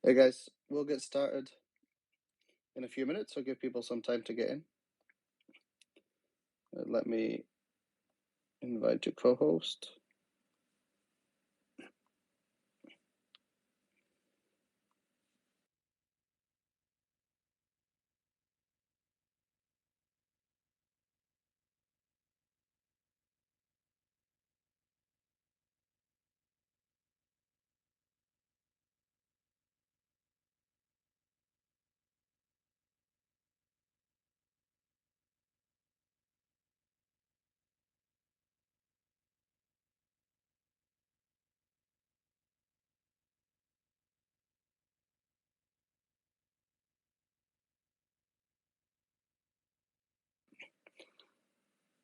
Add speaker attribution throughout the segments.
Speaker 1: Hey guys, we'll get started in a few minutes, so give people some time to get in. Let me invite to co-host.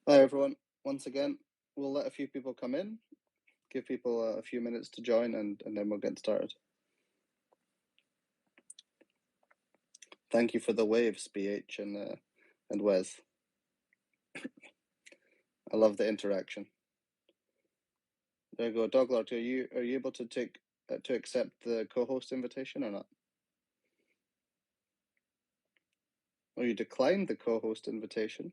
Speaker 1: Hi everyone, once again, we'll let a few people come in, give people a few minutes to join, and then we'll get started. Thank you for the waves, BH and Wes. I love the interaction. There you go, Doglord. Are you able to to accept the co-host invitation or not? Oh, you declined the co-host invitation.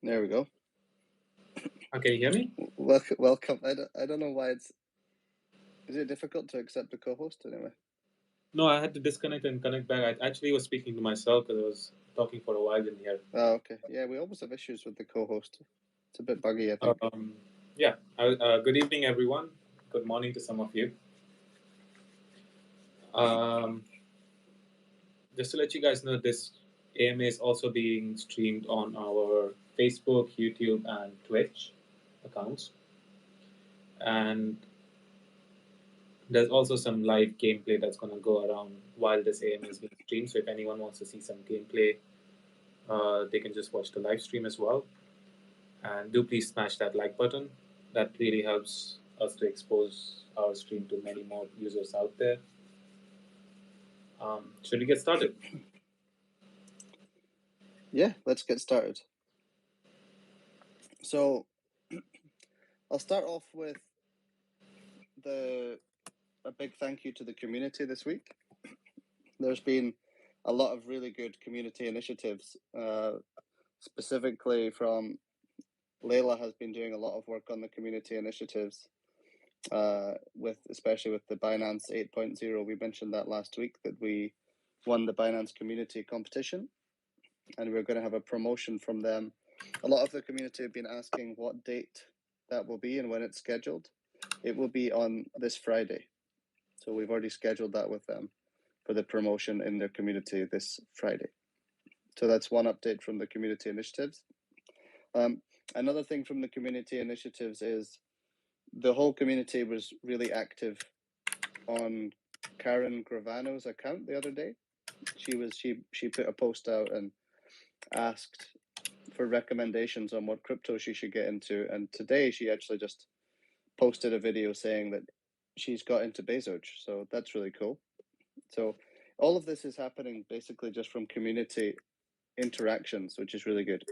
Speaker 1: There we go.
Speaker 2: Okay, you hear me?
Speaker 1: Welcome. I don't know why is it difficult to accept the co-host anyway?
Speaker 2: No, I had to disconnect and connect back. I actually was speaking to myself because I was talking for a while in here.
Speaker 1: Oh, okay. Yeah, we always have issues with the co-host. It's a bit buggy, I think.
Speaker 2: Yeah. Good evening, everyone. Good morning to some of you. Just to let you guys know, this AMA is also being streamed on our Facebook, YouTube, and Twitch accounts. And there's also some live gameplay that's going to go around while this AMA is being streamed. So if anyone wants to see some gameplay, they can just watch the live stream as well. And do please smash that like button. That really helps us to expose our stream to many more users out there. Should we get started?
Speaker 1: Yeah, let's get started. So I'll start off with a big thank you to the community this week. There's been a lot of really good community initiatives, specifically from Layla has been doing a lot of work on the community initiatives, especially with the Binance 8.0. We mentioned that last week that we won the Binance community competition, and we're going to have a promotion from them. A lot of the community have been asking what date that will be and when it's scheduled. It will be on this Friday. So we've already scheduled that with them for the promotion in their community this Friday. So that's one update from the community initiatives. Another thing from the community initiatives is the whole community was really active on Karen Gravano's account the other day. She put a post out and asked for recommendations on what crypto she should get into, and today she actually just posted a video saying that she's got into Bezoge, so that's really cool. So all of this is happening basically just from community interactions, which is really good.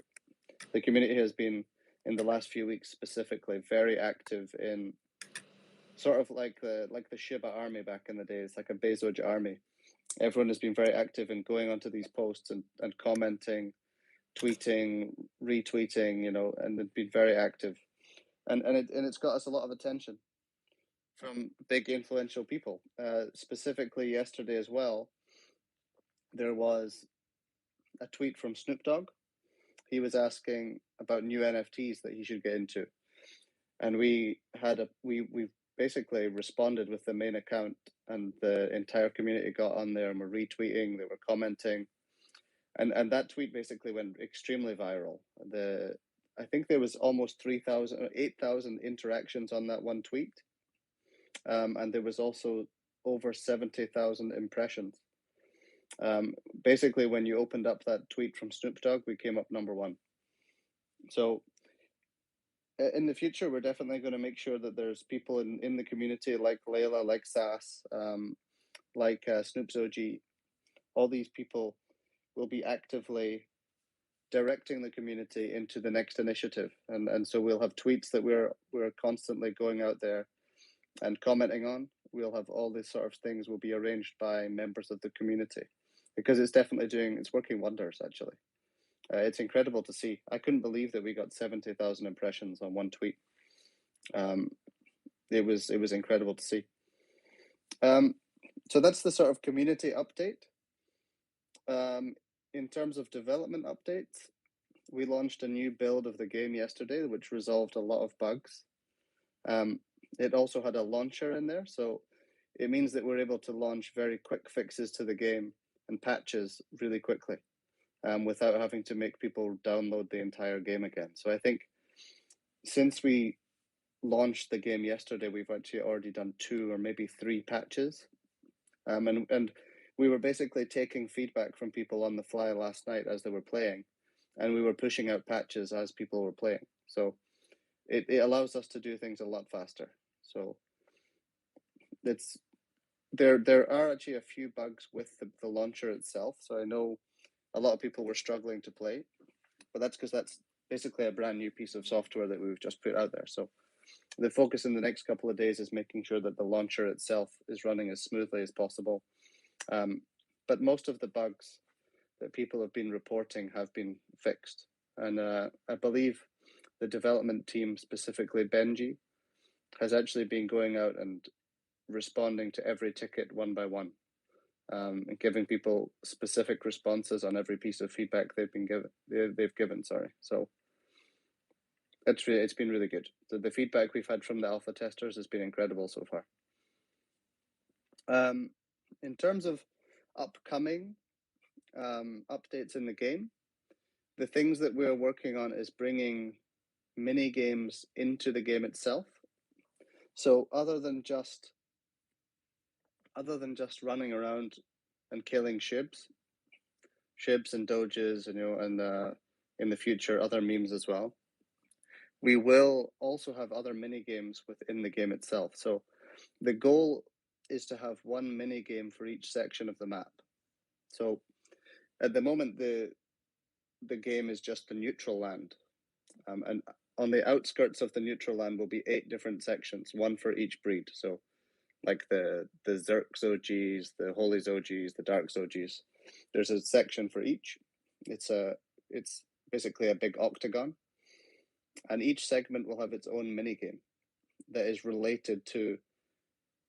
Speaker 1: The community has been, in the last few weeks specifically, very active in sort of like the Shiba army back in the days, like a Bezoge army. Everyone has been very active in going onto these posts and commenting, tweeting, retweeting, and they've been very active. And it's got us a lot of attention from big influential people. Specifically yesterday as well, there was a tweet from Snoop Dogg. He was asking about new NFTs that he should get into, and we basically responded with the main account, and the entire community got on there and were retweeting. They were commenting, and that tweet basically went extremely viral. I think there was almost 3,000 or 8,000 interactions on that one tweet, and there was also over 70,000 impressions. Basically, when you opened up that tweet from Snoop Dogg, we came up number one. So in the future, we're definitely going to make sure that there's people in the community like Layla, like Sass, like Snoop Zoji. All these people will be actively directing the community into the next initiative, and so we'll have tweets that we're constantly going out there and commenting on. We'll have all these sort of things will be arranged by members of the community, because it's definitely working wonders actually. It's incredible to see. I couldn't believe that we got 70,000 impressions on one tweet. It was incredible to see. So that's the sort of community update. In terms of development updates, we launched a new build of the game yesterday, which resolved a lot of bugs. It also had a launcher in there, so it means that we're able to launch very quick fixes to the game and patches really quickly, without having to make people download the entire game again. So I think since we launched the game yesterday, we've actually already done 2 or maybe 3 patches. And we were basically taking feedback from people on the fly last night as they were playing, and we were pushing out patches as people were playing. So it allows us to do things a lot faster. So it's there are actually a few bugs with the launcher itself. So I know a lot of people were struggling to play, but that's because that's basically a brand new piece of software that we've just put out there. So the focus in the next couple of days is making sure that the launcher itself is running as smoothly as possible. But most of the bugs that people have been reporting have been fixed. And I believe the development team, specifically Benji, has actually been going out and responding to every ticket one by one, and giving people specific responses on every piece of feedback they've given. So it's been really good. The feedback we've had from the alpha testers has been incredible so far. In terms of upcoming updates in the game, the things that we're working on is bringing mini games into the game itself. So other than just running around and killing shibs and doges, and in the future other memes as well, we will also have other mini games within the game itself. So the goal is to have one mini game for each section of the map. So at the moment, the game is just the neutral land, and on the outskirts of the neutral land will be 8 different sections, one for each breed. So like the Zerk Zogis, the Holy Zogis, the Dark Zogis, there's a section for each. It's basically a big octagon, and each segment will have its own mini game that is related to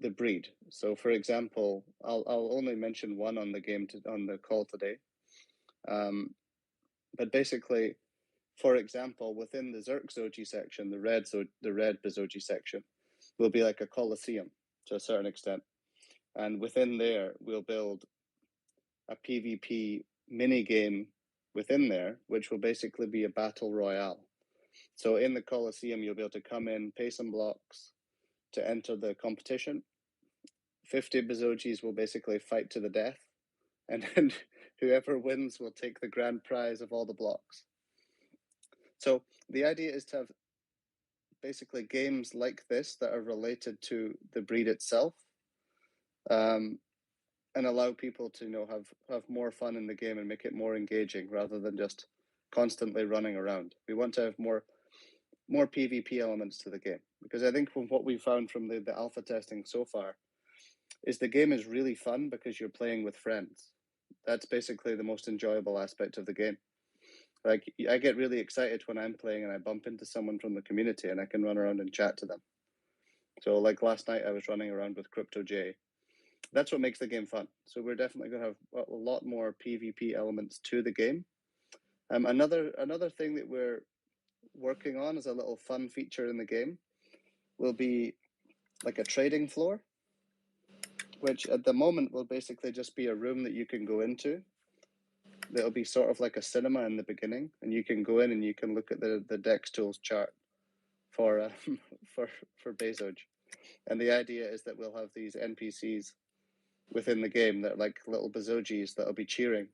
Speaker 1: the breed. So for example, I'll only mention one on the call today. But basically, for example, within the Zerk Zoji section, the red Bezogi section will be like a coliseum to a certain extent, and within there we'll build a PvP mini game within there, which will basically be a battle royale. So in the coliseum, you'll be able to come in, pay some blocks to enter the competition. 50 Bezogis will basically fight to the death, and then whoever wins will take the grand prize of all the blocks. So the idea is to have basically games like this that are related to the breed itself, and allow people to have more fun in the game and make it more engaging rather than just constantly running around. We want to have more PvP elements to the game, because I think from what we found from the alpha testing so far is the game is really fun because you're playing with friends. That's basically the most enjoyable aspect of the game. Like, I get really excited when I'm playing and I bump into someone from the community and I can run around and chat to them. So like last night I was running around with Crypto J. That's what makes the game fun. So we're definitely going to have a lot more PvP elements to the game. Another thing that we're working on as a little fun feature in the game will be like a trading floor, which at the moment will basically just be a room that you can go into. That'll be sort of like a cinema in the beginning, and you can go in and you can look at the Dex Tools chart for Bezoge. And the idea is that we'll have these NPCs within the game that are like little Bezogis that'll be cheering.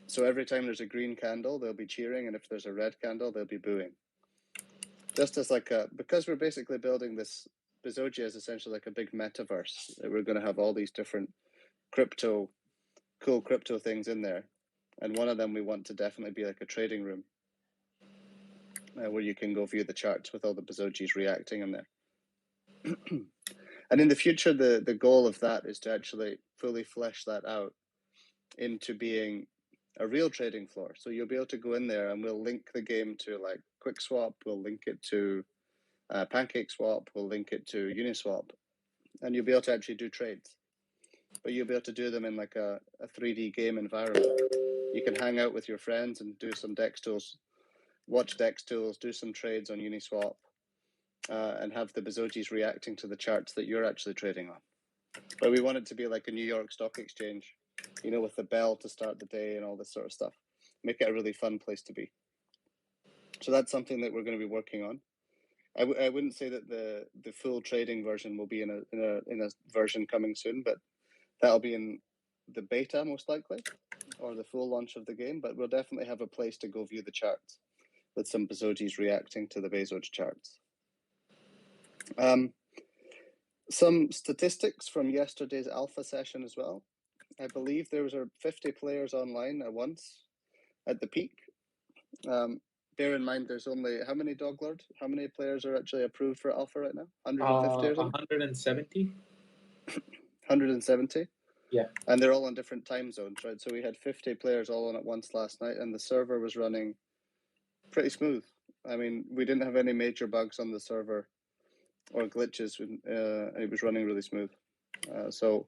Speaker 1: So every time there's a green candle, they'll be cheering, and if there's a red candle, they'll be booing. Just as like because we're basically building this, Bezogia is essentially like a big metaverse. We're going to have all these different cool crypto things in there. And one of them we want to definitely be like a trading room where you can go view the charts with all the Bezogis reacting in there. And in the future, the goal of that is to actually fully flesh that out into being a real trading floor. So you'll be able to go in there and we'll link the game to like QuickSwap, we'll link it to PancakeSwap, we'll link it to Uniswap, and you'll be able to actually do trades. But you'll be able to do them in like a 3D game environment. You can hang out with your friends and do some DEX tools, watch DEX tools, do some trades on Uniswap, and have the Bezogis reacting to the charts that you're actually trading on. But we want it to be like a New York Stock Exchange, you know, with the bell to start the day and all this sort of stuff. Make it a really fun place to be. So that's something that we're going to be working on. I wouldn't say that the full trading version will be in a version coming soon, but that'll be in the beta most likely, or the full launch of the game. But we'll definitely have a place to go view the charts with some Bezogis reacting to the Bezoge charts. Some statistics from yesterday's alpha session as well. I believe there was 50 players online at once at the peak. Bear in mind, there's only how many Doglord? How many players are actually approved for alpha right now? 150 or something?
Speaker 2: 170.
Speaker 1: 170?
Speaker 2: Yeah.
Speaker 1: And they're all on different time zones, right? So we had 50 players all on at once last night, and the server was running pretty smooth. I mean, we didn't have any major bugs on the server or glitches. It was running really smooth. So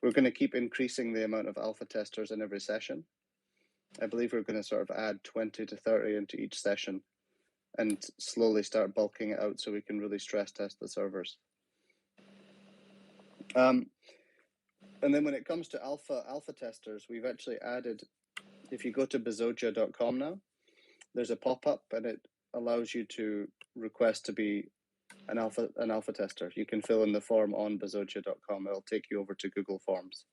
Speaker 1: we're going to keep increasing the amount of alpha testers in every session. I believe we're going to sort of add 20 to 30 into each session and slowly start bulking it out so we can really stress test the servers. And then when it comes to alpha testers, we've actually added, if you go to bezogia.com now, there's a pop-up and it allows you to request to be an alpha tester. You can fill in the form on bezogia.com. It'll take you over to Google Forms.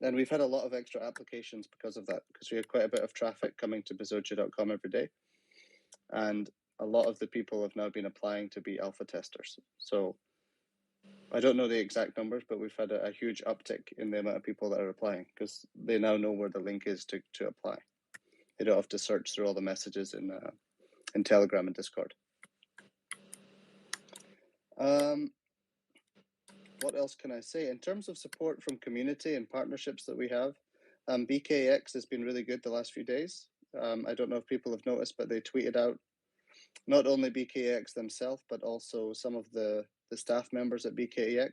Speaker 1: And we've had a lot of extra applications because of that, because we have quite a bit of traffic coming to bezogia.com every day. And a lot of the people have now been applying to be alpha testers. So I don't know the exact numbers, but we've had a huge uptick in the amount of people that are applying because they now know where the link is to apply. They don't have to search through all the messages in Telegram and Discord. What else can I say? In terms of support from community and partnerships that we have, BKX has been really good the last few days. I don't know if people have noticed, but they tweeted out not only BKX themselves, but also some of the staff members at BKX.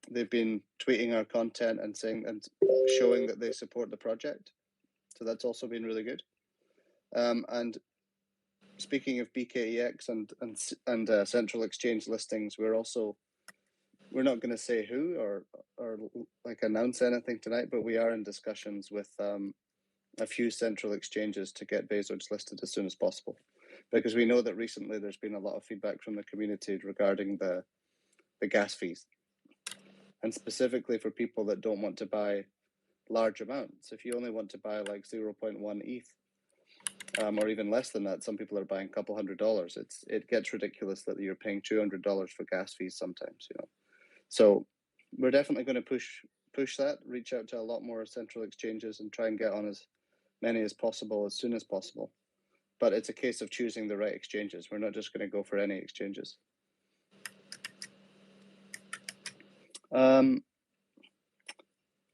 Speaker 1: They've been tweeting our content and saying and showing that they support the project. So that's also been really good. And speaking of BKEX and central exchange listings, we're not going to say who or like announce anything tonight, but we are in discussions with a few central exchanges to get Bezoge listed as soon as possible, because we know that recently there's been a lot of feedback from the community regarding the gas fees, and specifically for people that don't want to buy large amounts. If you only want to buy like 0.1 ETH, or even less than that, some people are buying a couple $100. It gets ridiculous that you're paying $200 for gas fees sometimes, you know. So we're definitely going to push that, reach out to a lot more central exchanges and try and get on as many as possible as soon as possible. But it's a case of choosing the right exchanges. We're not just going to go for any exchanges.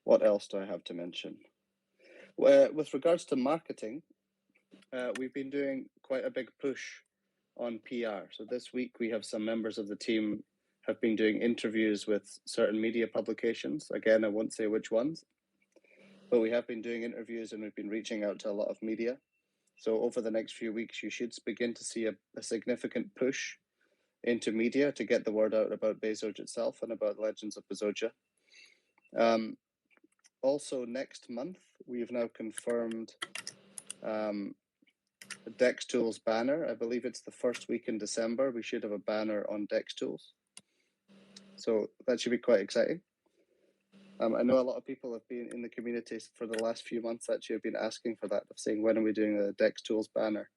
Speaker 1: What else do I have to mention? With regards to marketing, we've been doing quite a big push on PR. So this week we have some members of the team have been doing interviews with certain media publications. Again, I won't say which ones, but we have been doing interviews and we've been reaching out to a lot of media. So over the next few weeks, you should begin to see a significant push into media to get the word out about Bezoge itself and about Legends of Bezogia. Also, next month, we've now confirmed Dex Tools banner. I believe it's the first week in December. We should have a banner on Dex Tools. So that should be quite exciting. I know a lot of people have been in the community for the last few months actually have been asking for that, of saying, when are we doing the Dex Tools banner?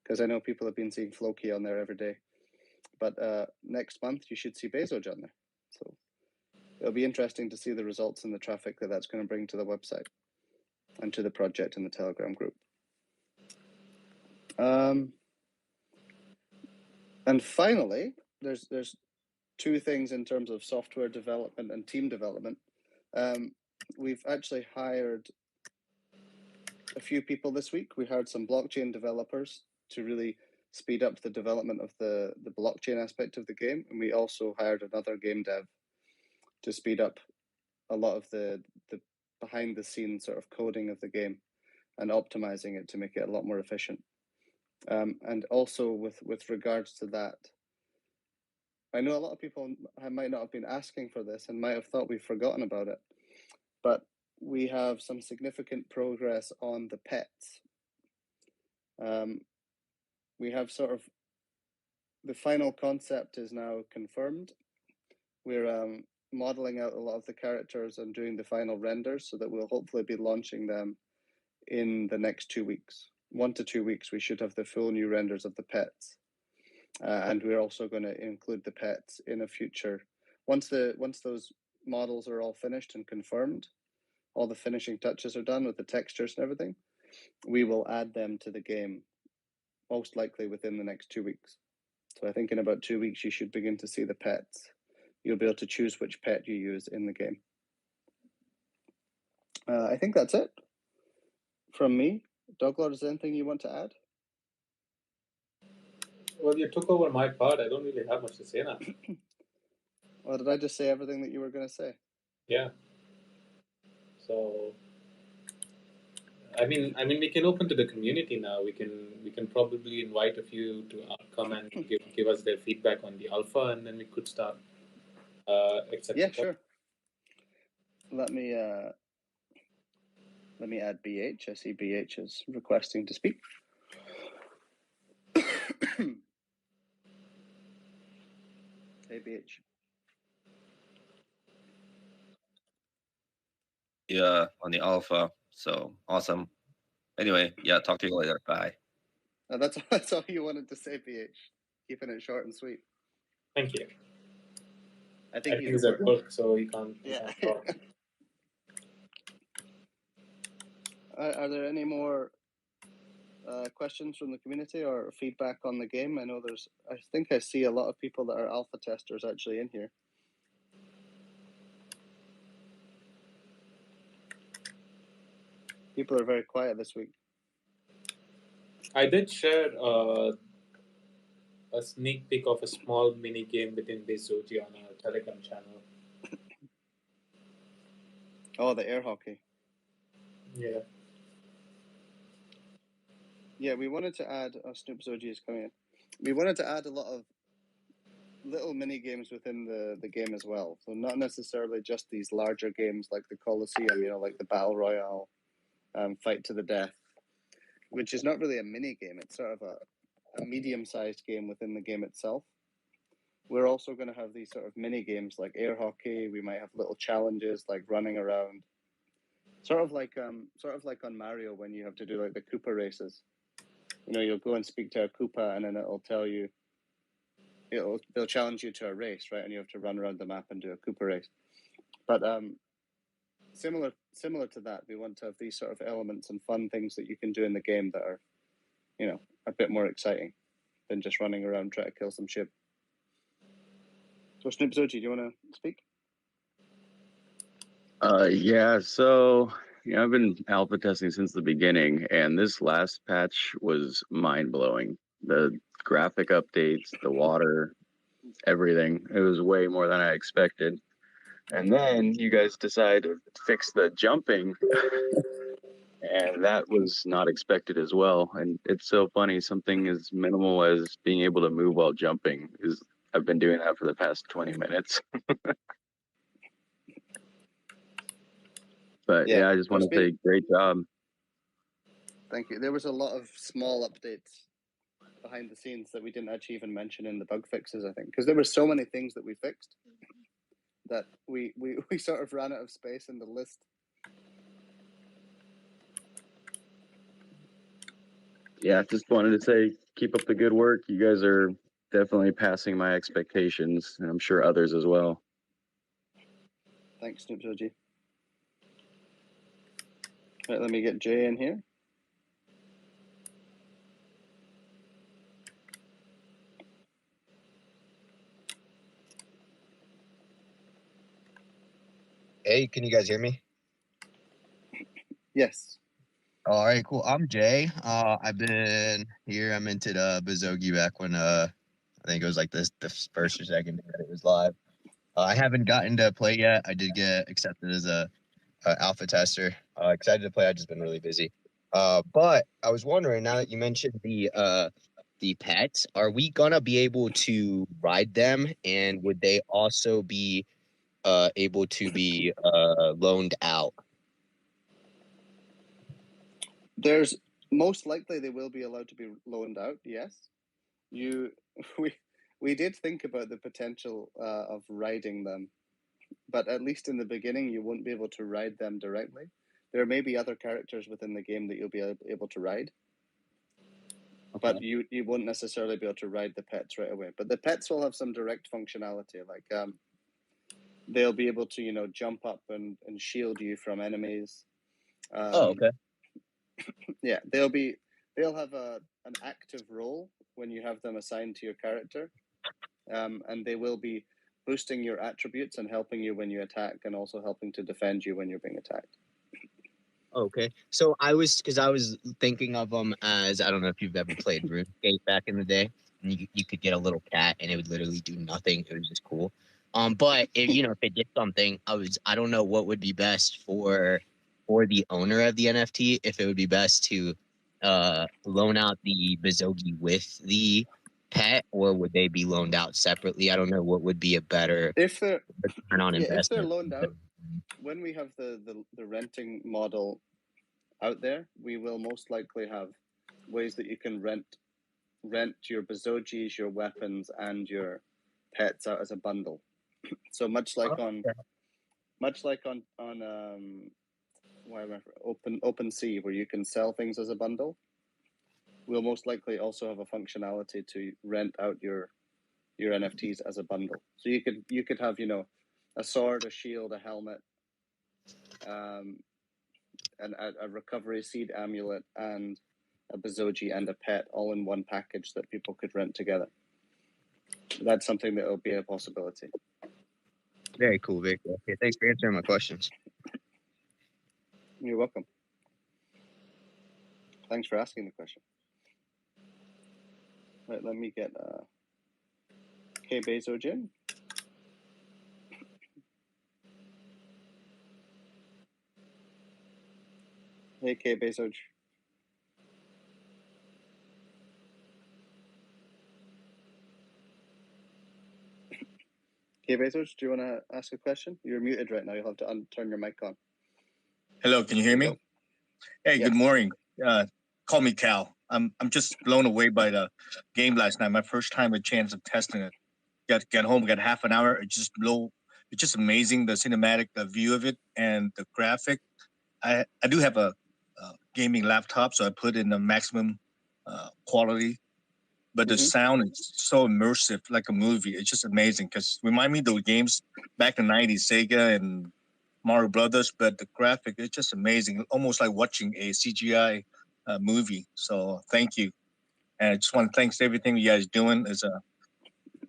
Speaker 1: Because I know people have been seeing Floki on there every day. But next month, you should see Bezoge on there. So it'll be interesting to see the results and the traffic that that's going to bring to the website and to the project in the Telegram group. And finally, there's two things in terms of software development and team development. We've actually hired a few people this week. We hired some blockchain developers to really speed up the development of the blockchain aspect of the game. And we also hired another game dev to speed up a lot of the behind the scenes sort of coding of the game and optimizing it to make it a lot more efficient. And also with regards to that, I know a lot of people might not have been asking for this and might have thought we've forgotten about it, but we have some significant progress on the pets. We have sort of, the final concept is now confirmed. We're modeling out a lot of the characters and doing the final renders so that we'll hopefully be launching them in the next 2 weeks. 1 to 2 weeks, we should have the full new renders of the pets. And we're also going to include the pets in a future. Once those models are all finished and confirmed, all the finishing touches are done with the textures and everything, we will add them to the game, most likely within the next 2 weeks. So I think in about 2 weeks, you should begin to see the pets. You'll be able to choose which pet you use in the game. I think that's it from me. Douglas, is there anything you want to add?
Speaker 2: Well, you took over my part. I don't really have much to say now.
Speaker 1: Or did I just say everything that you were going to say?
Speaker 2: Yeah. So, I mean, we can open to the community now. We can probably invite a few to come and give us their feedback on the alpha, and then we could start accepting.
Speaker 1: Yeah, sure. Let me add BH. I see BH is requesting to speak. Hey, BH.
Speaker 3: Yeah, on the alpha. So awesome. Anyway, yeah, talk to you later. Bye.
Speaker 1: That's all you wanted to say, BH. Keeping it short and sweet.
Speaker 2: Thank you.
Speaker 1: I think
Speaker 2: he's at work, so he can't.
Speaker 1: Yeah.
Speaker 2: He can't talk.
Speaker 1: Are there any more questions from the community or feedback on the game? I know I think I see a lot of people that are alpha testers actually in here. People are very quiet this week.
Speaker 2: I did share a sneak peek of a small mini game within Bezoge on our Telegram channel.
Speaker 1: Oh, the air hockey.
Speaker 2: Yeah.
Speaker 1: Yeah, we wanted to add. Snoop Zoji is coming in. We wanted to add a lot of little mini games within the game as well. So not necessarily just these larger games like the Colosseum, like the Battle Royale, Fight to the Death, which is not really a mini game. It's sort of a medium-sized game within the game itself. We're also going to have these sort of mini games like air hockey. We might have little challenges like running around, sort of like on Mario when you have to do like the Koopa races. You'll go and speak to a Koopa, and then it'll tell you. They'll challenge you to a race, right? And you have to run around the map and do a Koopa race. But similar to that, we want to have these sort of elements and fun things that you can do in the game that are, a bit more exciting than just running around trying to kill some ship. So Snoop Zoji, do you want to speak?
Speaker 4: Yeah, so I've been alpha testing since the beginning, and this last patch was mind-blowing. The graphic updates, the water, everything. It was way more than I expected. And then you guys decided to fix the jumping, and that was not expected as well. And it's so funny, something as minimal as being able to move while jumping I've been doing that for the past 20 minutes. But yeah, I just want to say great job.
Speaker 1: Thank you. There was a lot of small updates behind the scenes that we didn't actually even mention in the bug fixes, I think, because there were so many things that we fixed that we sort of ran out of space in the list.
Speaker 4: Yeah, just wanted to say, keep up the good work. You guys are definitely passing my expectations, and I'm sure others as well.
Speaker 1: Thanks, Snoop Zoji. Right, let me get Jay in here.
Speaker 5: Hey, can you guys hear me?
Speaker 1: Yes.
Speaker 5: All right, cool. I'm Jay. I've been here. I minted Bezogi back when I think it was like the first or second day that it was live. I haven't gotten to play yet. I did get accepted as a alpha tester. Excited to play. I've just been really busy. But I was wondering, now that you mentioned the pets, are we gonna be able to ride them, and would they also be able to be loaned out?
Speaker 1: There's most likely they will be allowed to be loaned out. Yes, we did think about the potential of riding them, but at least in the beginning, you won't be able to ride them directly. There may be other characters within the game that you'll be able to ride, but you won't necessarily be able to ride the pets right away. But the pets will have some direct functionality, like they'll be able to jump up and shield you from enemies.
Speaker 5: Okay.
Speaker 1: Yeah, they'll have an active role when you have them assigned to your character, and they will be boosting your attributes and helping you when you attack, and also helping to defend you when you're being attacked.
Speaker 5: Okay, so I was thinking of them as, I don't know if you've ever played RuneScape back in the day, and you could get a little cat and it would literally do nothing. It was just cool. But if it did something, I don't know what would be best for the owner of the NFT. If it would be best to loan out the Bezogi with the pet, or would they be loaned out separately? I don't know what would be a better
Speaker 1: If they're
Speaker 5: return on
Speaker 1: if they're
Speaker 5: investment.
Speaker 1: loaned out, when we have the renting model out there, we will most likely have ways that you can rent your Bezogis, your weapons, and your pets out as a bundle. So much like on Opensea, where you can sell things as a bundle, we'll most likely also have a functionality to rent out your NFTs as a bundle. So you could have a sword, a shield, a helmet, and a recovery seed amulet, and a Bezogi and a pet all in one package that people could rent together. That's something that will be a possibility.
Speaker 5: Very cool, very cool. Okay, thanks for answering my questions.
Speaker 1: You're welcome. Thanks for asking the question. Right, let me get Bezoge in. Hey, Bezoge. Bezoge, do you want to ask a question? You're muted right now. You'll have to turn your mic on.
Speaker 6: Hello, can you hear me? Hey,
Speaker 1: Yes.
Speaker 6: Good morning. Call me Cal. I'm just blown away by the game last night. My first time a chance of testing it. Got home, got half an hour. It's just amazing, the cinematic, the view of it, and the graphic. I do have a gaming laptop, so I put in the maximum quality. But the sound is so immersive, like a movie. It's just amazing because remind me of those games back in the 90s, Sega and Mario Brothers, but the graphic is just amazing, almost like watching a CGI movie. So thank you, and I just want to thanks everything you guys doing. Is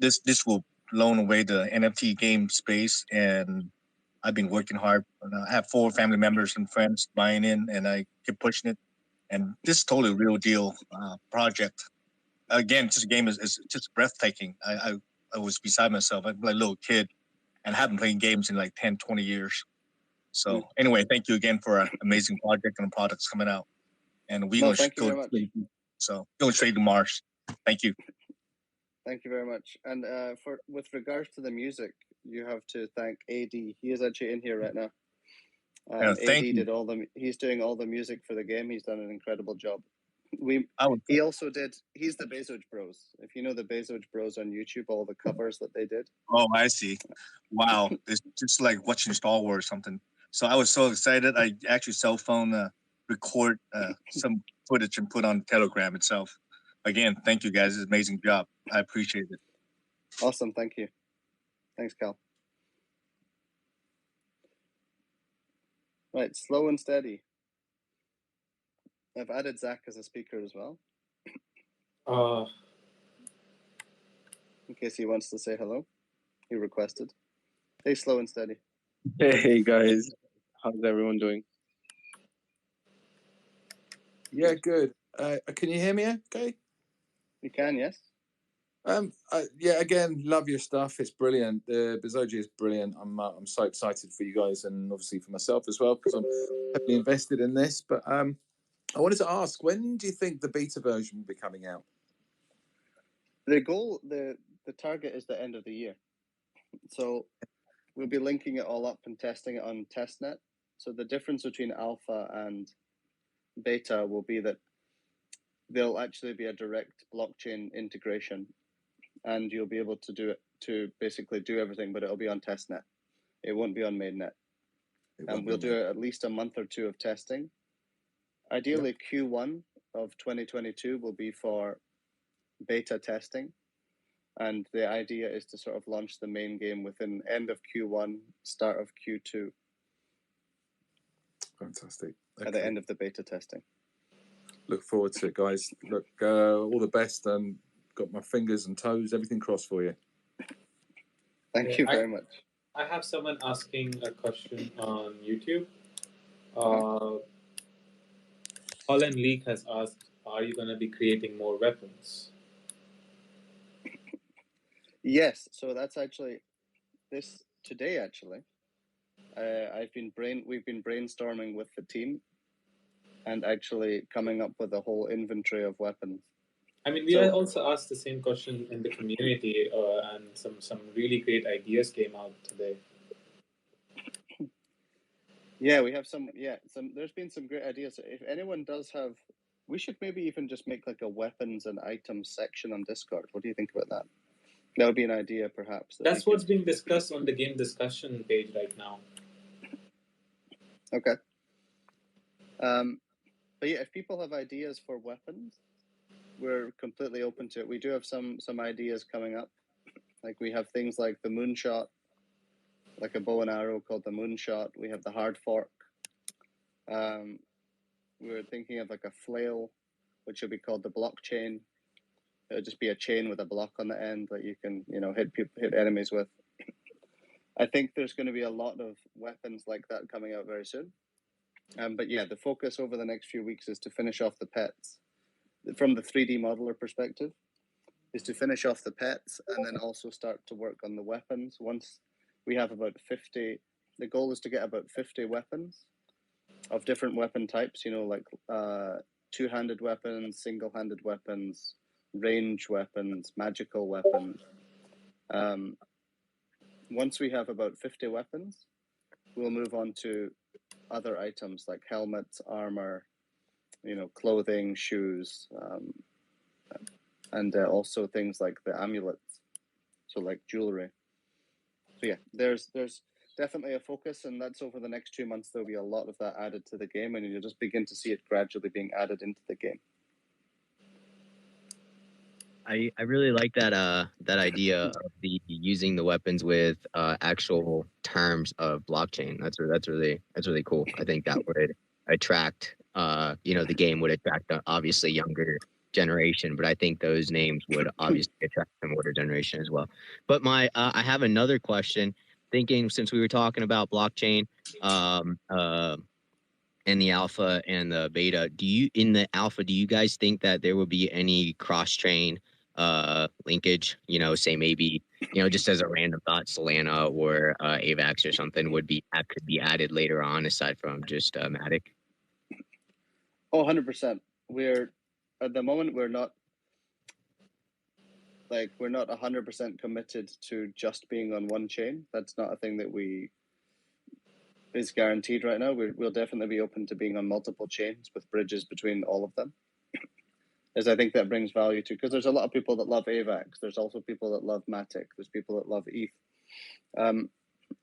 Speaker 6: this will blown away the NFT game space, and I've been working hard. I have 4 family members and friends buying in, and I keep pushing it. And this is totally real deal project. Again, this game is just breathtaking. I was beside myself. I'm like a little kid, and I haven't played games in like 10, 20 years. So anyway, thank you again for an amazing project and products coming out. And we going straight to Mars. Thank you.
Speaker 1: Thank you very much. And with regards to the music, you have to thank AD. He is actually in here right now. And
Speaker 6: thank you.
Speaker 1: He's doing all the music for the game. He's done an incredible job. He's the Bezoge Bros. If you know the Bezoge Bros on YouTube, all the covers that they did.
Speaker 6: Oh, I see. Wow, it's just like watching Star Wars or something. So I was so excited. I actually cell phone record some footage and put on Telegram itself. Again, thank you guys. It's an amazing job. I appreciate it.
Speaker 1: Awesome, thank you. Thanks, Cal. Right, slow and steady. I've added Zach as a speaker as well, in case he wants to say hello. He requested. Hey, slow and steady.
Speaker 7: Hey guys, how's everyone doing?
Speaker 8: Yeah, good. Can you hear me? Okay.
Speaker 1: You can, yes.
Speaker 8: Yeah, again, love your stuff. It's brilliant. The Bezogia is brilliant. I'm so excited for you guys and obviously for myself as well because I'm heavily invested in this. But I wanted to ask, when do you think the beta version will be coming out?
Speaker 1: The goal, the target is the end of the year. So we'll be linking it all up and testing it on testnet. So the difference between alpha and beta will be that there'll actually be a direct blockchain integration, and you'll be able to do it to basically do everything, but it'll be on testnet. It won't be on mainnet. And we'll do at least a month or two of testing. Ideally, Q1 of 2022 will be for beta testing. And the idea is to sort of launch the main game within end of Q1, start of Q2.
Speaker 8: Fantastic.
Speaker 1: At the end of the beta testing.
Speaker 8: Look forward to it, guys. Look, all the best, and got my fingers and toes, everything crossed for you.
Speaker 1: Thank you very much.
Speaker 2: I have someone asking a question on YouTube. Holland Leak has asked, are you going to be creating more weapons?
Speaker 1: Yes, so that's actually today. Actually, we've been brainstorming with the team, and actually coming up with a whole inventory of weapons.
Speaker 2: I mean, we also asked the same question in the community, and some really great ideas came out today.
Speaker 1: Yeah, we have some. Yeah, there's been some great ideas. If anyone does have, we should maybe even just make like a weapons and items section on Discord. What do you think about that? That would be an idea, perhaps.
Speaker 2: That's what's being discussed on the game discussion page right now.
Speaker 1: Okay. But yeah, if people have ideas for weapons, we're completely open to it. We do have some ideas coming up. Like we have things like the moonshot, like a bow and arrow called the moonshot. We have the hard fork. We're thinking of like a flail, which will be called the blockchain. It'll just be a chain with a block on the end that you can, hit enemies with. I think there's going to be a lot of weapons like that coming out very soon. But yeah, the focus over the next few weeks is to finish off the pets. From the 3D modeler perspective, is to finish off the pets and then also start to work on the weapons. Once we have about 50, the goal is to get about 50 weapons of different weapon types, like two-handed weapons, single-handed weapons, range weapons, magical weapons. Once we have about 50 weapons, we'll move on to other items like helmets, armor, clothing, shoes, and also things like the amulets, so like jewelry. So yeah, there's definitely a focus, and that's over the next 2 months. There'll be a lot of that added to the game, and you'll just begin to see it gradually being added into the game.
Speaker 5: I really like that idea of using the weapons with actual terms of blockchain. That's really cool. I think that would attract the game would attract obviously younger generation, but I think those names would obviously attract an older generation as well. But I have another question. Thinking, since we were talking about blockchain in the alpha and the beta, in the alpha, do you guys think that there will be any cross-chain linkage? Say maybe, just as a random thought, Solana or AVAX or something could be added later on aside from just Matic?
Speaker 1: Oh, 100%. At the moment, we're not 100% committed to just being on one chain. That's not a thing that is guaranteed right now. We'll definitely be open to being on multiple chains with bridges between all of them, as I think that brings value to, because there's a lot of people that love AVAX. There's also people that love Matic. There's people that love ETH.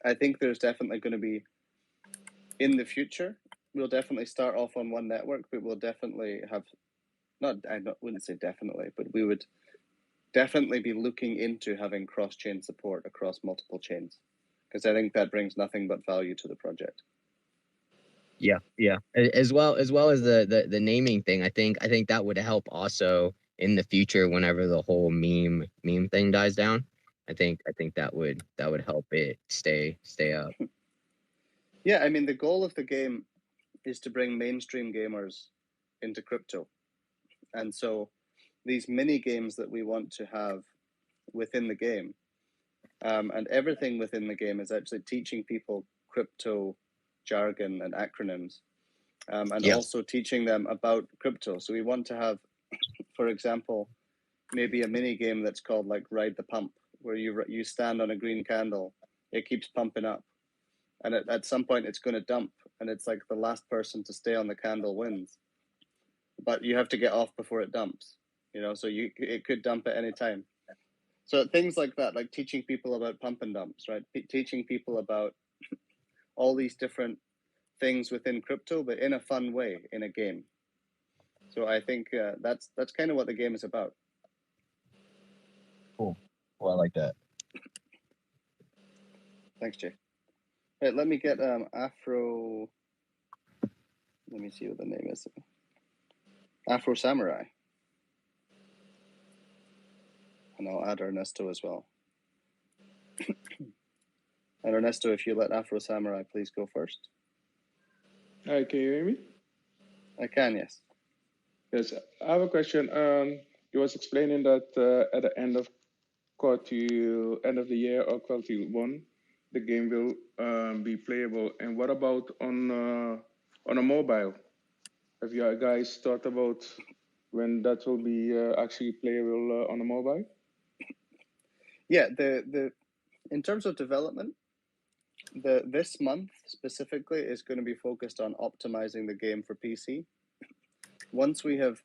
Speaker 1: I think there's definitely going to be, in the future, we'll definitely start off on one network, but we'll definitely have, wouldn't say definitely, but we would definitely be looking into having cross-chain support across multiple chains, because I think that brings nothing but value to the project.
Speaker 5: Yeah. As well as the naming thing. I think that would help also in the future whenever the whole meme thing dies down. I think that would help it stay up.
Speaker 1: Yeah, I mean, the goal of the game is to bring mainstream gamers into crypto. And so these mini games that we want to have within the game, and everything within the game is actually teaching people crypto jargon and acronyms, and also teaching them about crypto. So we want to have, for example, maybe a mini game that's called like Ride the Pump, where you stand on a green candle, it keeps pumping up, and at some point it's going to dump, and it's like the last person to stay on the candle wins, but you have to get off before it dumps, so it could dump at any time. So things like that, like teaching people about pump and dumps, right? Teaching people about all these different things within crypto, but in a fun way, in a game. So I think that's kind of what the game is about.
Speaker 5: Cool. Well, I like that.
Speaker 1: Thanks, Jay. Right, let me get Afro. Let me see what the name is. Afro Samurai. And I'll add Ernesto as well. And Ernesto, if you let Afro Samurai please go first.
Speaker 7: Hi, can you hear me?
Speaker 1: I can, yes.
Speaker 7: Yes, I have a question. You was explaining that at the end of the year or quarter one, the game will be playable. And what about on a mobile? Have you guys thought about when that will be actually playable on a mobile?
Speaker 1: Yeah, in terms of development, this month specifically is going to be focused on optimizing the game for PC. Once we have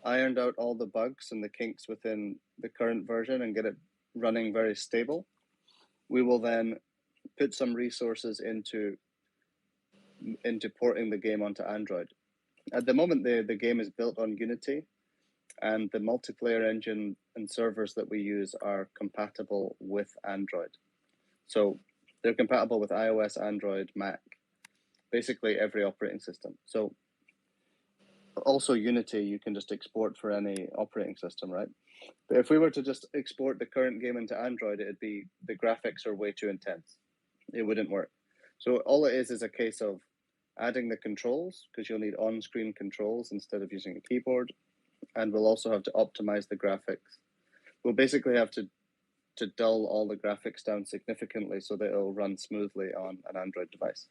Speaker 1: ironed out all the bugs and the kinks within the current version and get it running very stable, we will then put some resources into porting the game onto Android. At the moment, the game is built on Unity, and the multiplayer engine and servers that we use are compatible with Android. So they're compatible with iOS, Android, Mac, basically every operating system. So also Unity, you can just export for any operating system, right? But if we were to just export the current game into Android, it'd be, the graphics are way too intense. It wouldn't work. So all it is a case of adding the controls, because you'll need on-screen controls instead of using a keyboard. And we'll also have to optimize the graphics. We'll basically have to dull all the graphics down significantly so that it'll run smoothly on an Android device.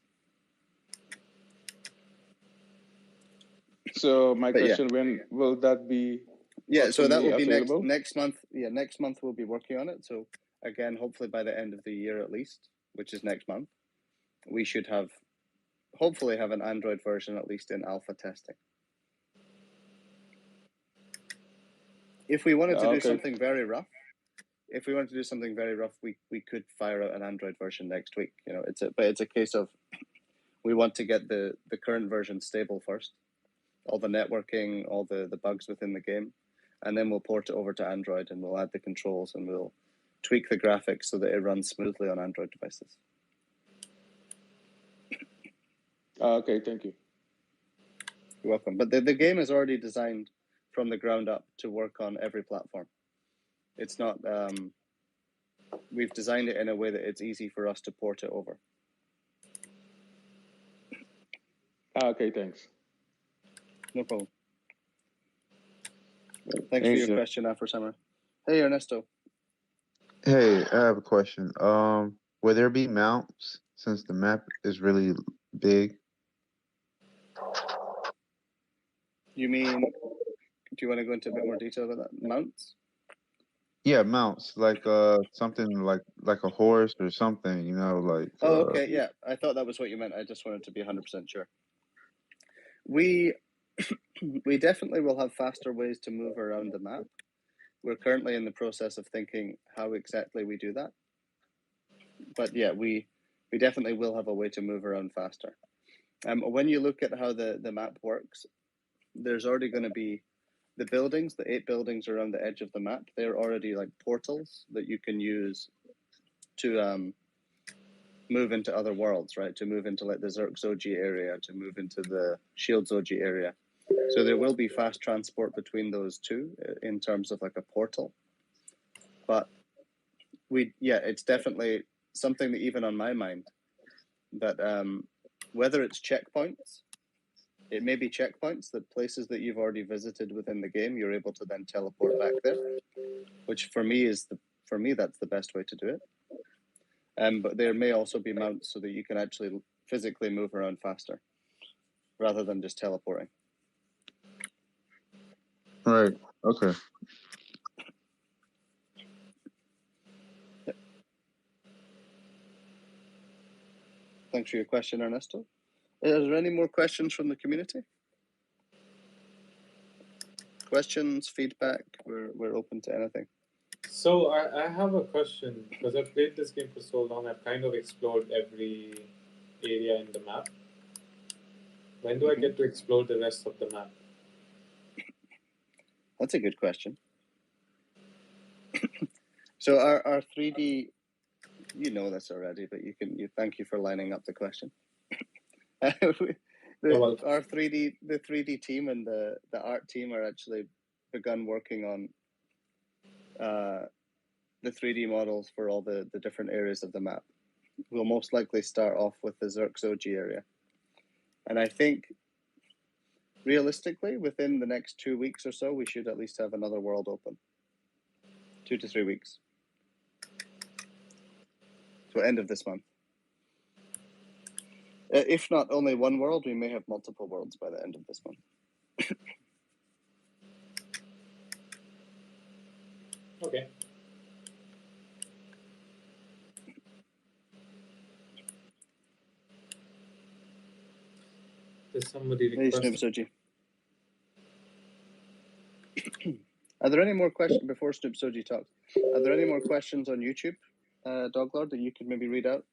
Speaker 7: So my question, when will that be?
Speaker 1: Yeah, so that will be
Speaker 7: available?
Speaker 1: next month. Yeah, next month we'll be working on it. So again, hopefully by the end of the year at least, which is next month, we should hopefully have an Android version at least in alpha testing. If we wanted to do something very rough, we could fire out an Android version next week. But it's a case of we want to get the current version stable first, all the networking, all the bugs within the game, and then we'll port it over to Android and we'll add the controls and we'll tweak the graphics so that it runs smoothly on Android devices.
Speaker 7: Okay, thank you.
Speaker 1: You're welcome. But the game is already designed from the ground up to work on every platform. It's not, we've designed it in a way that it's easy for us to port it over.
Speaker 7: Okay, thanks.
Speaker 1: No problem. Thanks for your question, Afro Summer. Hey, Ernesto.
Speaker 9: Hey, I have a question. Will there be mounts since the map is really big?
Speaker 1: You mean, do you want to go into a bit more detail about that? Mounts?
Speaker 9: Yeah, mounts like something like a horse or something, you know, like
Speaker 1: Oh, okay, yeah. I thought that was what you meant. I just wanted to be 100% sure. We we definitely will have faster ways to move around the map. We're currently in the process of thinking how exactly we do that. But yeah, we definitely will have a way to move around faster. When you look at how the map works, there's already going to be the buildings, the 8 buildings around the edge of the map. They're already like portals that you can use to move into other worlds, right? To move into like the Bezoge area, to move into the Shield Zoji area. So there will be fast transport between those two in terms of like a portal. But it's definitely something that even on my mind, that whether it's checkpoints, it may be checkpoints, that places that you've already visited within the game, you're able to then teleport back there, which for me that's the best way to do it. But there may also be mounts so that you can actually physically move around faster rather than just teleporting.
Speaker 9: Right. Okay.
Speaker 1: Thanks for your question, Ernesto. Is there any more questions from the community? Questions, feedback, we're open to anything.
Speaker 2: So I have a question, because I've played this game for so long, I've kind of explored every area in the map. When do I get to explore the rest of the map?
Speaker 1: That's a good question. So our 3D, you know this already, but thank you for lining up the question. Our 3D team and the art team are actually begun working on the 3D models for all the different areas of the map. We'll most likely start off with the Bezoge area. And I think realistically, within the next 2 weeks or so, we should at least have another world open. 2 to 3 weeks. So end of this month. If not only one world, we may have multiple worlds by the end of this month.
Speaker 2: Okay. There's somebody requesting.
Speaker 1: Are there any more questions before Snoop Soji talks? Are there any more questions on YouTube, Doglord, that you could maybe read out?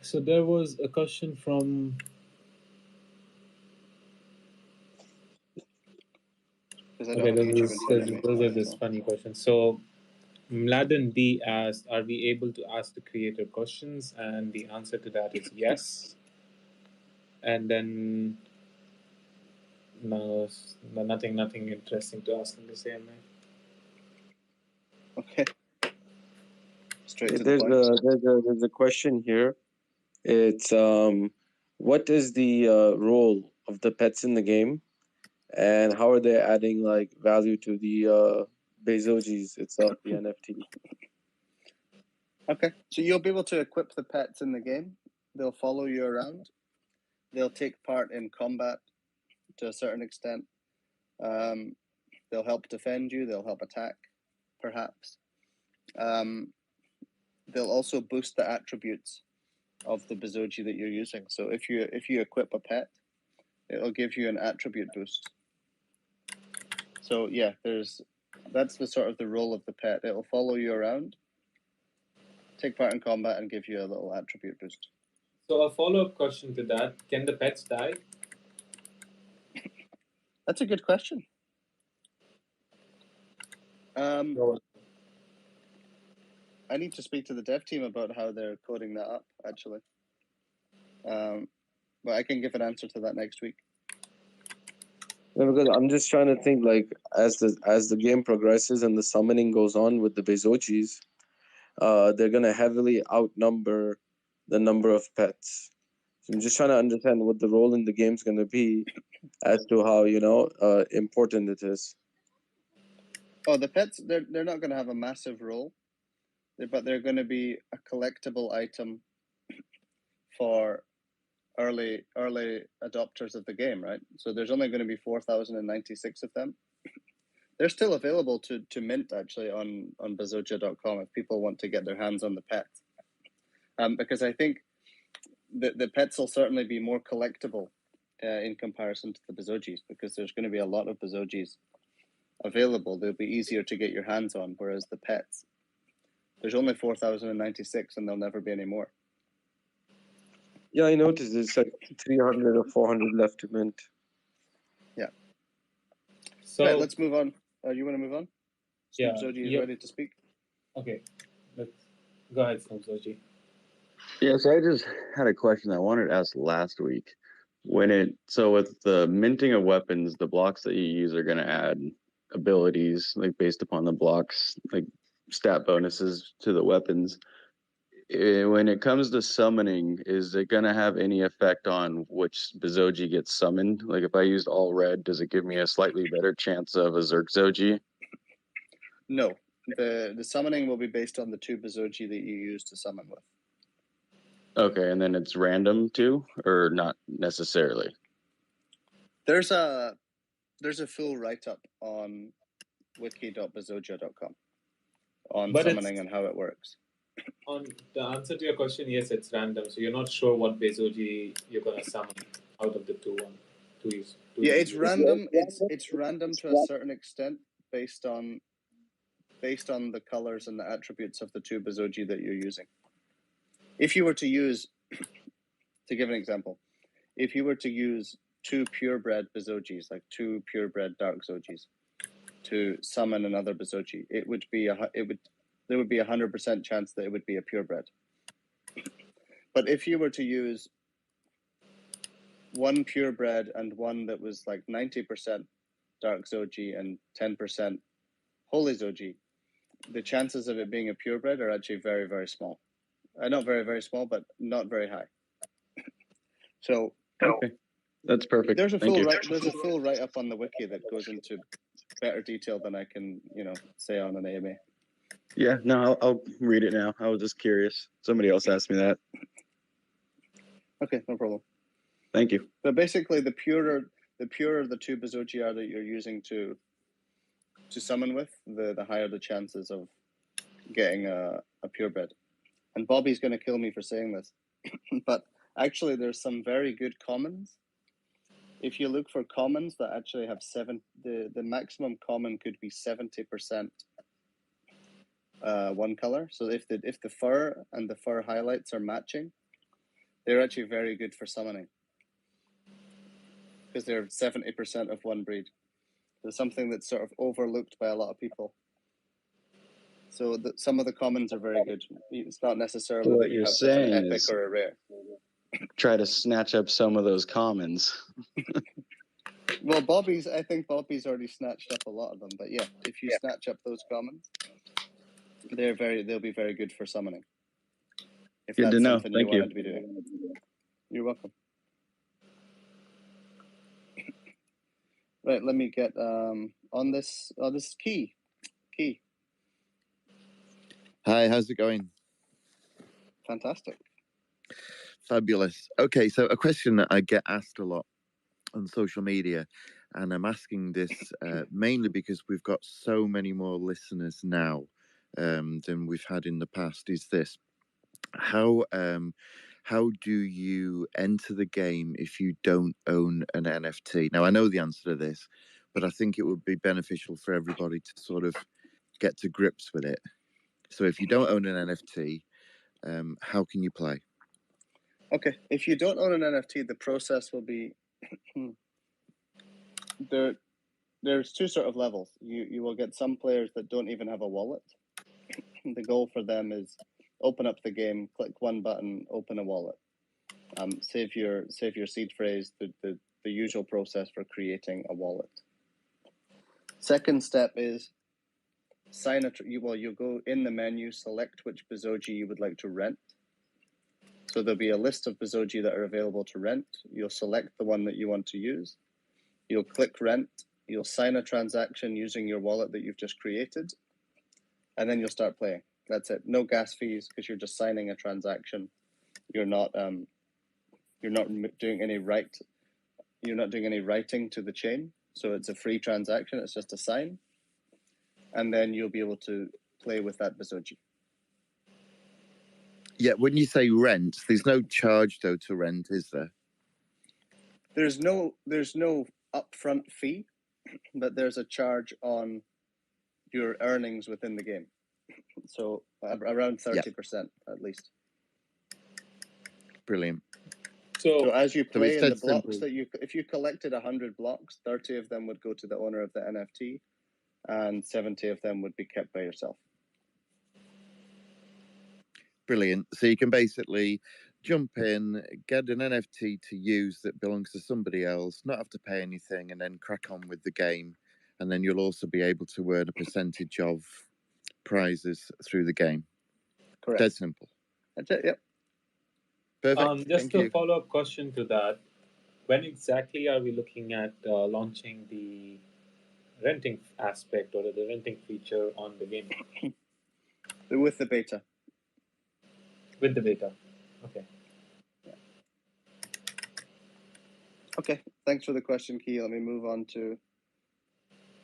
Speaker 2: So there was a question from. Okay, those are just funny questions. So Mladen D asked, "Are we able to ask the creator questions?" And the answer to that is yes. And then no, nothing interesting to ask in this AMA.
Speaker 1: Okay. Straight to the point.
Speaker 10: There's a question here. It's what is the role of the pets in the game, and how are they adding like value to the Bezoges itself, the NFT?
Speaker 1: Okay, so you'll be able to equip the pets in the game. They'll follow you around. They'll take part in combat to a certain extent. They'll help defend you. They'll help attack, perhaps. They'll also boost the attributes of the Bezoge that you're using. So if you equip a pet, it'll give you an attribute boost. So yeah, that's the sort of the role of the pet. It'll follow you around, take part in combat, and give you a little attribute boost.
Speaker 2: So a follow-up question to that: can the pets die?
Speaker 1: That's a good question. I need to speak to the dev team about how they're coding that up, actually. But I can give an answer to that next week.
Speaker 10: No, because I'm just trying to think, like, as the game progresses and the summoning goes on with the Bezoges, they're gonna heavily outnumber the number of pets. So I'm just trying to understand what the role in the game's gonna be, as to how important it is.
Speaker 1: Oh, the pets, they're not going to have a massive role, but they're going to be a collectible item for early adopters of the game, right? So there's only going to be 4,096 of them. They're still available to mint actually on Bezogia.com if people want to get their hands on the pets. Because I think the pets will certainly be more collectible in comparison to the Bezogis, because there's going to be a lot of Bezogis available. They'll be easier to get your hands on, whereas the pets, there's only 4,096 and there'll never be any more.
Speaker 10: Yeah, I noticed there's like 300 or 400 left to mint.
Speaker 1: Yeah.
Speaker 2: So
Speaker 1: right, let's move on. You want to move on?
Speaker 2: Yeah,
Speaker 1: Bezogi is
Speaker 2: yeah.
Speaker 1: ready to speak.
Speaker 2: Okay, let's go ahead, Bezogi.
Speaker 4: Yeah, so I just had a question I wanted to ask last week. So with the minting of weapons, the blocks that you use are going to add abilities like based upon the blocks, like stat bonuses to the weapons. When it comes to summoning, is it going to have any effect on which Bezogi gets summoned? Like if I used all red, does it give me a slightly better chance of a Zerkzogi?
Speaker 1: No, the summoning will be based on the 2 Bezogi that you use to summon with.
Speaker 4: Okay, and then it's random too, or not necessarily?
Speaker 1: There's a full write-up on wiki.bezogia.com on
Speaker 2: But
Speaker 1: summoning and how it works.
Speaker 2: On the answer to your question, yes, it's random. So you're not sure what Bezogi you're gonna summon out of the two use.
Speaker 1: Yeah, it's random. It's random to a certain extent based on the colors and the attributes of the 2 Bezogi that you're using. If you were to use, to give an example, if you were to use 2 purebred Bezogis, like 2 purebred dark Zogis, to summon another Bezogi, there would be a 100% chance that it would be a purebred. But if you were to use 1 purebred and one that was like 90% dark Zogi and 10% holy Zogi, the chances of it being a purebred are actually very, very small. Not very, very small, but not very high. So
Speaker 4: okay, that's perfect.
Speaker 1: There's a
Speaker 4: Thank
Speaker 1: full
Speaker 4: you.
Speaker 1: there's a full write-up on the wiki that goes into better detail than I can, say on an AMA.
Speaker 4: Yeah, no, I'll read it now. I was just curious. Somebody else asked me that.
Speaker 1: Okay, no problem.
Speaker 4: Thank you.
Speaker 1: But basically, the purer the 2 Bezogi are that you're using to summon with, the higher the chances of getting a purebred. And Bobby's going to kill me for saying this, but actually, there's some very good commons. If you look for commons that actually have the maximum common could be 70% one color. So if the fur and the fur highlights are matching, they're actually very good for summoning because they're 70% of one breed. There's something that's sort of overlooked by a lot of people. So some of the commons are very good. It's not necessarily
Speaker 4: So what
Speaker 1: that you
Speaker 4: you're
Speaker 1: have to have an
Speaker 4: saying
Speaker 1: epic
Speaker 4: is
Speaker 1: or a rare.
Speaker 4: try to snatch up some of those commons.
Speaker 1: Well, I think Bobby's already snatched up a lot of them. But yeah, if you snatch up those commons, they'll be very good for summoning. If
Speaker 4: Good
Speaker 1: that's
Speaker 4: to know.
Speaker 1: something
Speaker 4: Thank
Speaker 1: you
Speaker 4: you.
Speaker 1: wanted to be doing. You're welcome. Right, let me get on this. Oh, this is Key.
Speaker 11: Hi, how's it going?
Speaker 1: Fantastic.
Speaker 11: Fabulous. Okay, so a question that I get asked a lot on social media, and I'm asking this mainly because we've got so many more listeners now than we've had in the past, is this: how do you enter the game if you don't own an NFT? Now, I know the answer to this, but I think it would be beneficial for everybody to sort of get to grips with it. So if you don't own an NFT, how can you play?
Speaker 1: Okay, if you don't own an NFT, the process will be there's 2 sort of levels. You will get some players that don't even have a wallet. The goal for them is open up the game, click one button, open a wallet. Save your seed phrase, the usual process for creating a wallet. Second step is you go in the menu, select which Bezogi you would like to rent. So there'll be a list of Bezogi that are available to rent. You'll select the one that you want to use. You'll click rent. You'll sign a transaction using your wallet that you've just created. And then you'll start playing. That's it. No gas fees because you're just signing a transaction. You're not doing any writing to the chain. So it's a free transaction. It's just a sign. and then you'll be able to play with that Bezoge.
Speaker 11: Yeah, when you say rent, there's no charge though to rent, is there?
Speaker 1: There's no upfront fee, but there's a charge on your earnings within the game. So around 30% at least.
Speaker 11: Brilliant.
Speaker 1: So as you play in the
Speaker 11: it's
Speaker 1: blocks
Speaker 11: simple.
Speaker 1: that if you collected 100 blocks, 30 of them would go to the owner of the NFT, and 70 of them would be kept by yourself.
Speaker 11: Brilliant. So you can basically jump in, get an NFT to use that belongs to somebody else, not have to pay anything, and then crack on with the game. And then you'll also be able to earn a percentage of prizes through the game.
Speaker 1: Correct.
Speaker 11: Dead simple.
Speaker 1: That's it. Yep.
Speaker 11: Perfect.
Speaker 2: Just
Speaker 11: Thank
Speaker 2: a
Speaker 11: you.
Speaker 2: follow-up question to that. When exactly are we looking at launching the renting aspect or the renting feature on the game?
Speaker 1: With the beta.
Speaker 2: With the beta. Okay.
Speaker 1: Yeah. Okay. Thanks for the question, Key. Let me move on to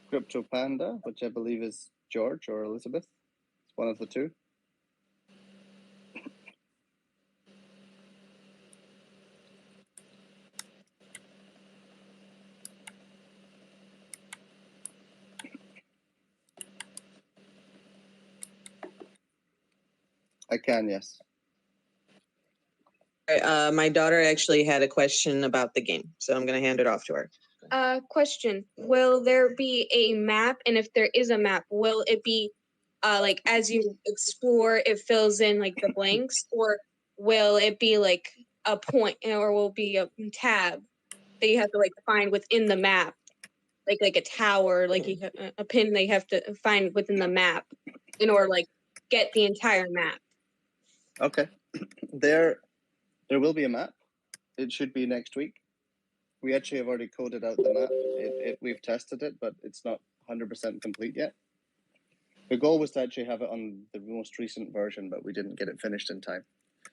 Speaker 1: Crypto Panda, which I believe is George or Elizabeth. It's one of the two. I can, yes.
Speaker 12: My daughter actually had a question about the game, so I'm going to hand it off to her.
Speaker 13: Question: will there be a map? And if there is a map, will it be like as you explore, it fills in like the blanks, or will it be like a point, or will it be a tab that you have to like find within the map, like a tower, like you have a pin they have to find within the map in order like get the entire map?
Speaker 1: Okay. There will be a map. It should be next week. We actually have already coded out the map. We've tested it, but it's not 100% complete yet. The goal was to actually have it on the most recent version, but we didn't get it finished in time.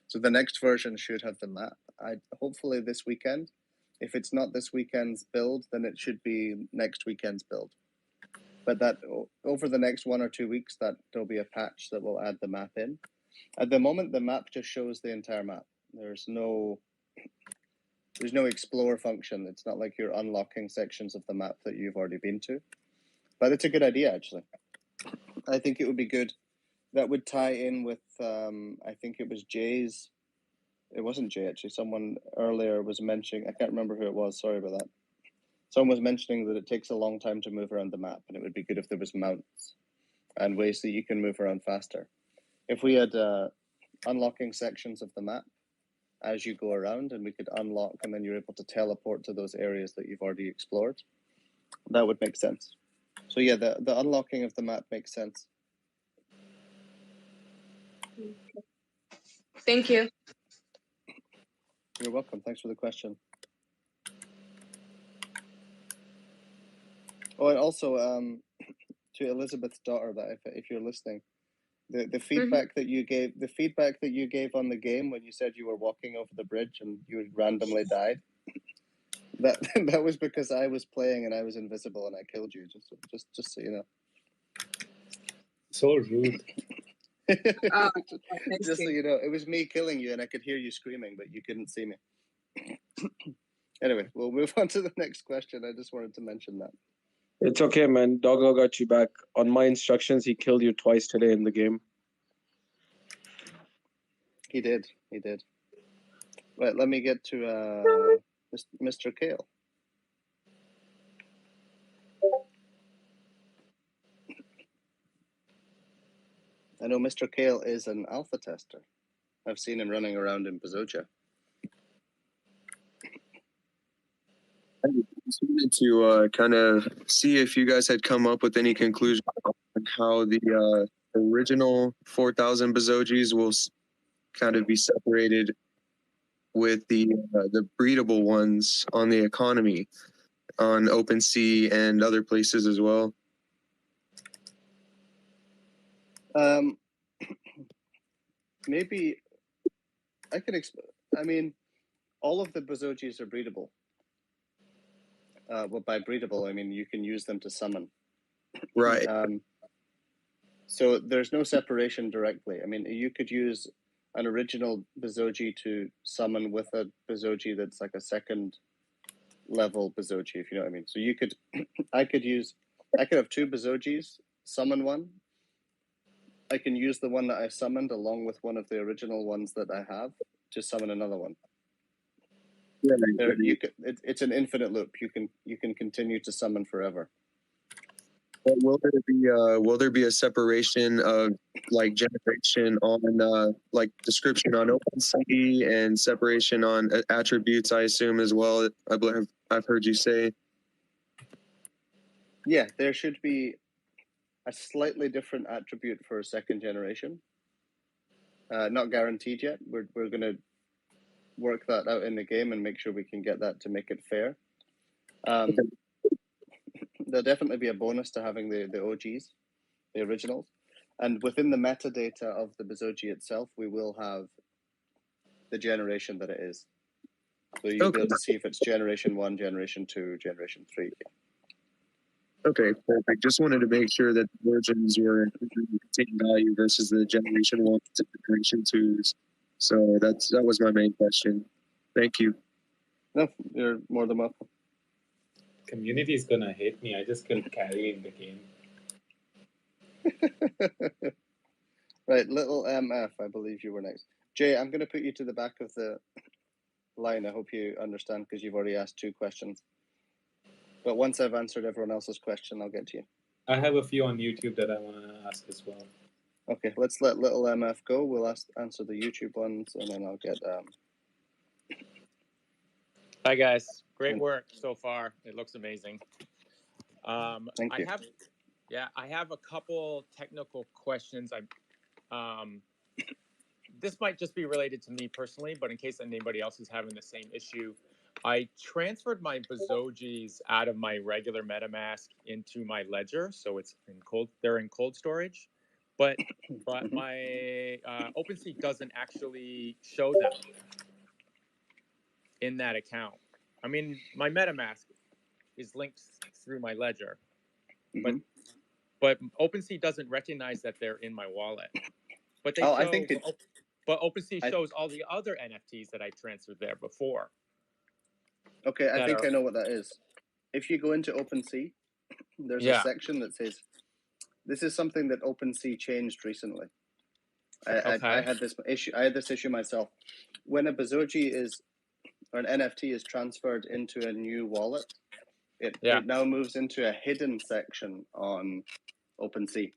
Speaker 1: So the next version should have the map. Hopefully this weekend. If it's not this weekend's build, then it should be next weekend's build. But that over the next 1 or 2 weeks, that there'll be a patch that will add the map in. At the moment, the map just shows the entire map. There's no explore function. It's not like you're unlocking sections of the map that you've already been to. But it's a good idea, actually. I think it would be good. That would tie in with, I think it was Jay's. It wasn't Jay, actually. Someone earlier was mentioning, I can't remember who it was. Sorry about that. Someone was mentioning that it takes a long time to move around the map, and it would be good if there was mounts and ways that you can move around faster. If we had unlocking sections of the map as you go around, and we could unlock, and then you're able to teleport to those areas that you've already explored, that would make sense. So yeah, the unlocking of the map makes sense.
Speaker 13: Thank you.
Speaker 1: You're welcome. Thanks for the question. Oh, and also to Elizabeth's daughter, that if you're listening, the feedback that you gave on the game when you said you were walking over the bridge and you randomly died, that was because I was playing and I was invisible and I killed you. Just so you know.
Speaker 2: So rude.
Speaker 1: Just so you know, it was me killing you and I could hear you screaming, but you couldn't see me. Anyway, we'll move on to the next question. I just wanted to mention that.
Speaker 10: It's okay, man. Doggo got you back. On my instructions, he killed you twice today in the game.
Speaker 1: He did. Right, let me get to Mr. Kale. I know Mr. Kale is an alpha tester. I've seen him running around in Bezogia.
Speaker 14: I just wanted to kind of see if you guys had come up with any conclusion on how the original 4,000 Bezogis will kind of be separated with the breedable ones on the economy, on Opensea and other places as well.
Speaker 1: Maybe I could explain. I mean, all of the Bezogis are breedable. Well, by breedable, I mean you can use them to summon.
Speaker 14: Right.
Speaker 1: So there's no separation directly. I mean, you could use an original Bezoge to summon with a Bezoge that's like a second level Bezoge, if you know what I mean. So you could, I could have two Bezoges, summon one. I can use the one that I summoned along with one of the original ones that I have to summon another one.
Speaker 14: Yeah,
Speaker 1: It's an infinite loop. You can continue to summon forever.
Speaker 14: But will there be a separation of like generation on like description on OpenSea and separation on attributes? I assume as well. I believe I've heard you say.
Speaker 1: Yeah, there should be a slightly different attribute for a second generation. Not guaranteed yet. We're going to work that out in the game and make sure we can get that to make it fair. There'll definitely be a bonus to having the OGs, the originals. And within the metadata of the Bezoge itself, we will have the generation that it is. So you'll be able to see if it's generation 1, generation 2, generation 3.
Speaker 14: Okay, perfect. Just wanted to make sure that the versions were the same value versus the generation 1 to generation 2s. So that was my main question. Thank you.
Speaker 1: No, you're more than welcome.
Speaker 2: Community is gonna hate me. I just killed carry in the game.
Speaker 1: Right, little MF, I believe you were next. Jay, I'm going to put you to the back of the line. I hope you understand because you've already asked 2 questions. But once I've answered everyone else's question, I'll get to you.
Speaker 2: I have a few on YouTube that I want to ask as well.
Speaker 1: Okay, let's let little MF go. We'll answer the YouTube ones, and then I'll get...
Speaker 15: Hi, guys. Great work so far. It looks amazing.
Speaker 1: Thank you.
Speaker 15: I have a couple technical questions. This might just be related to me personally, but in case anybody else is having the same issue, I transferred my Bezoges out of my regular MetaMask into my ledger, so it's in cold. They're in cold storage, but my OpenSea doesn't actually show them in that account. I mean, my MetaMask is linked through my ledger, but OpenSea doesn't recognize that they're in my wallet. But but OpenSea shows all the other NFTs that I transferred there before.
Speaker 1: Okay, I think I know what that is. If you go into OpenSea, there's a section that says, this is something that OpenSea changed recently. I had this issue myself. When a Bezoge or an NFT is transferred into a new wallet, it now moves into a hidden section on OpenSea.